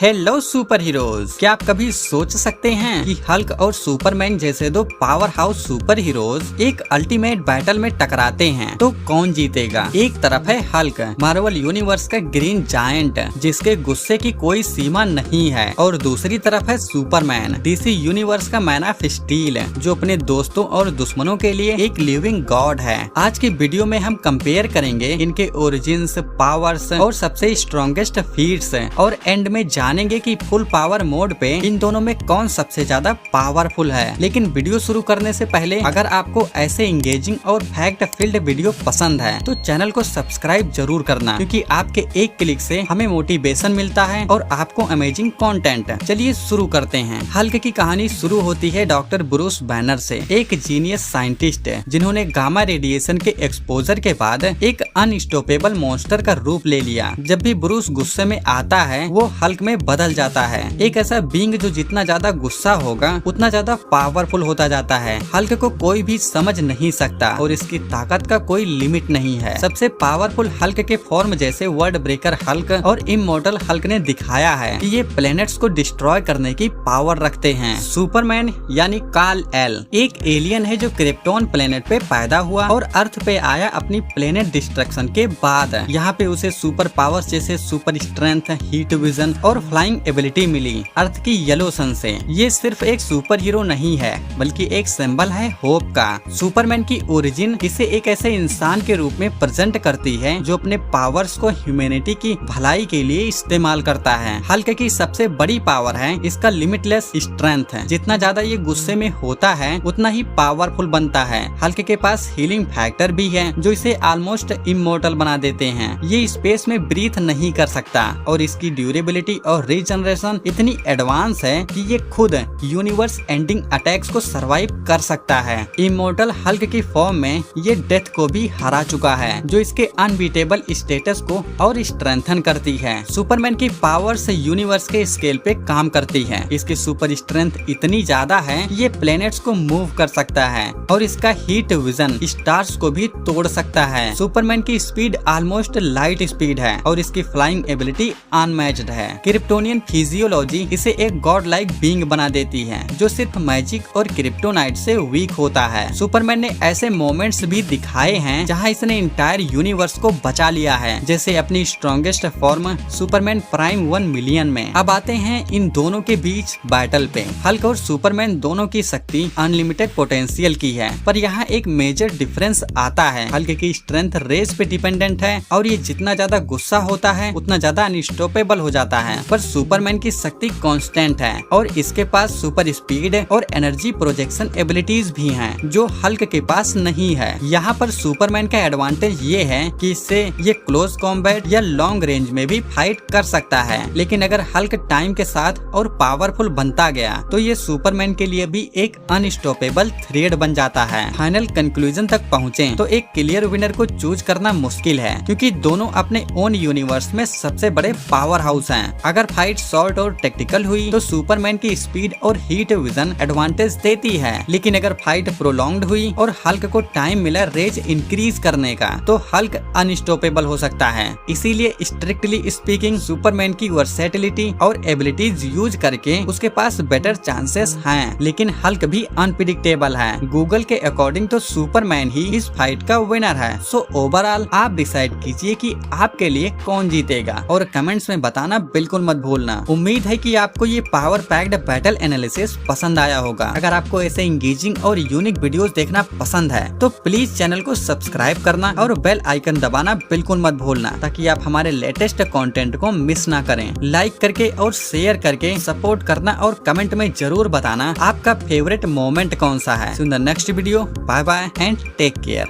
Hello super heroes, क्या आप कभी सोच सकते हैं कि हल्क और सुपरमैन जैसे दो पावर हाउस सुपर हीरोज एक अल्टीमेट बैटल में टकराते हैं तो कौन जीतेगा। एक तरफ है हल्क, मार्वल यूनिवर्स का ग्रीन जायंट जिसके गुस्से की कोई सीमा नहीं है, और दूसरी तरफ है सुपरमैन, डीसी यूनिवर्स का मैन ऑफ स्टील जो अपने दोस्तों और दुश्मनों के लिए एक लिविंग गॉड है। आज की वीडियो में हम कंपेयर करेंगे इनके ओरिजिन्स, पावर्स और सबसे स्ट्रॉन्गेस्ट फीट्स, और एंड में जानेंगे कि फुल पावर मोड पे इन दोनों में कौन सबसे ज्यादा पावरफुल है। लेकिन वीडियो शुरू करने से पहले अगर आपको ऐसे इंगेजिंग और फैक्ट फील्ड वीडियो पसंद है तो चैनल को सब्सक्राइब जरूर करना, क्योंकि आपके एक क्लिक से हमें मोटिवेशन मिलता है और आपको अमेजिंग कंटेंट। चलिए शुरू करते हैं। हल्क की कहानी शुरू होती है डॉक्टर ब्रूस बैनर से, एक जीनियस साइंटिस्ट जिन्होंने गामा रेडिएशन के एक्सपोजर के बाद एक अनस्टॉपेबल मॉन्स्टर का रूप ले लिया। जब भी ब्रूस गुस्से में आता है वो हल्क में बदल जाता है, एक ऐसा बींग जो जितना ज्यादा गुस्सा होगा उतना ज्यादा पावरफुल होता जाता है। हल्क को कोई भी समझ नहीं सकता और इसकी ताकत का कोई लिमिट नहीं है। सबसे पावरफुल हल्क के फॉर्म जैसे वर्ल्ड ब्रेकर हल्क और इमॉर्टल हल्क ने दिखाया है कि ये प्लैनेट्स को डिस्ट्रॉय करने की पावर रखते हैं। सुपरमैन यानी काल-एल एक एलियन है जो क्रिप्टोन प्लेनेट पे पैदा हुआ और अर्थ पे आया अपनी प्लेनेट डिस्ट्रक्शन के बाद। यहाँ पे उसे सुपर पावर्स जैसे सुपर स्ट्रेंथ, हीट विजन और फ्लाइंग एबिलिटी मिली अर्थ की येलो सन से। ये सिर्फ एक सुपर हीरो नहीं है बल्कि एक सिंबल है होप का। सुपरमैन की ओरिजिन इसे एक ऐसे इंसान के रूप में प्रेजेंट करती है जो अपने पावर्स को ह्यूमैनिटी की भलाई के लिए इस्तेमाल करता है। हल्क की सबसे बड़ी पावर है इसका लिमिटलेस स्ट्रेंथ। जितना ज्यादा ये गुस्से में होता है उतना ही पावरफुल बनता है। हल्क के पास हीलिंग फैक्टर भी है जो इसे ऑलमोस्ट इमॉर्टल बना देते हैं। ये स्पेस में ब्रीथ नहीं कर सकता और इसकी ड्यूरेबिलिटी और रीजनरेशन इतनी एडवांस है कि ये खुद यूनिवर्स एंडिंग अटैक्स को सरवाइव कर सकता है। इमॉर्टल हल्क की फॉर्म में ये डेथ को भी हरा चुका है जो इसके अनबीटेबल स्टेटस को और स्ट्रेंथन करती है। सुपरमैन की पावर्स यूनिवर्स के स्केल पे काम करती है। इसकी सुपर स्ट्रेंथ इतनी ज्यादा है कि ये प्लैनेट्स को मूव कर सकता है और इसका हीट विजन स्टार्स को भी तोड़ सकता है। सुपरमैन की स्पीड ऑलमोस्ट लाइट स्पीड है और इसकी फ्लाइंग एबिलिटी अनमैच्ड है। क्रिप्टोनियन फिजियोलॉजी इसे एक गॉड लाइक बीइंग बना देती है जो सिर्फ मैजिक और क्रिप्टोनाइट से वीक होता है। सुपरमैन ने ऐसे मोमेंट्स भी दिखाए हैं जहां इसने इंटायर यूनिवर्स को बचा लिया है, जैसे अपनी strongest form Superman prime 1 million में। अब आते हैं इन दोनों के बीच बैटल पे। हल्क और सुपरमैन दोनों की शक्ति अनलिमिटेड पोटेंशियल की है, पर यहाँ एक मेजर डिफरेंस आता है। हल्क की स्ट्रेंथ रेस पे डिपेंडेंट है और ये जितना ज्यादा गुस्सा होता है उतना ज्यादा अनस्टॉपेबल हो जाता है, पर सुपरमैन की शक्ति कांस्टेंट है और इसके पास सुपर स्पीड और एनर्जी प्रोजेक्शन एबिलिटीज भी हैं जो हल्क के पास नहीं है। यहाँ पर सुपरमैन का एडवांटेज ये है कि इससे ये क्लोज कॉम्बैट या लॉन्ग रेंज में भी फाइट कर सकता है। लेकिन अगर हल्क टाइम के साथ और पावरफुल बनता गया तो ये सुपरमैन के लिए भी एक अनस्टॉपेबल थ्रेड बन जाता है। फाइनल कंक्लूजन तक पहुँचे तो एक क्लियर विनर को चूज करना मुश्किल है, क्योंकि दोनों अपने ओन यूनिवर्स में सबसे बड़े पावर हाउस हैं। अगर फाइट शॉर्ट और टेक्टिकल हुई तो सुपरमैन की स्पीड और हीट विजन एडवांटेज देती है, लेकिन अगर फाइट प्रोलॉन्ग्ड हुई और हल्क को टाइम मिला रेज इंक्रीज करने का तो हल्क अनस्टॉपेबल हो सकता है। इसीलिए स्ट्रिक्टली स्पीकिंग सुपरमैन की वर्सेटिलिटी और एबिलिटीज यूज करके उसके पास बेटर चांसेस हैं, लेकिन हल्क भी अनप्रिडिक्टेबल है। गूगल के अकॉर्डिंग तो सुपरमैन ही इस फाइट का विनर है। सो ओवरऑल आप डिसाइड कीजिए कि आपके लिए कौन जीतेगा और कमेंट्स में बताना बिल्कुल मत भूलना। उम्मीद है कि आपको ये पावर पैक्ड बैटल एनालिसिस पसंद आया होगा। अगर आपको ऐसे इंगेजिंग और यूनिक वीडियोस देखना पसंद है तो प्लीज चैनल को सब्सक्राइब करना और बेल आइकन दबाना बिल्कुल मत भूलना, ताकि आप हमारे लेटेस्ट कंटेंट को मिस ना करें। लाइक करके और शेयर करके सपोर्ट करना और कमेंट में जरूर बताना आपका फेवरेट मोमेंट कौन सा है। In the next video, bye bye and take care.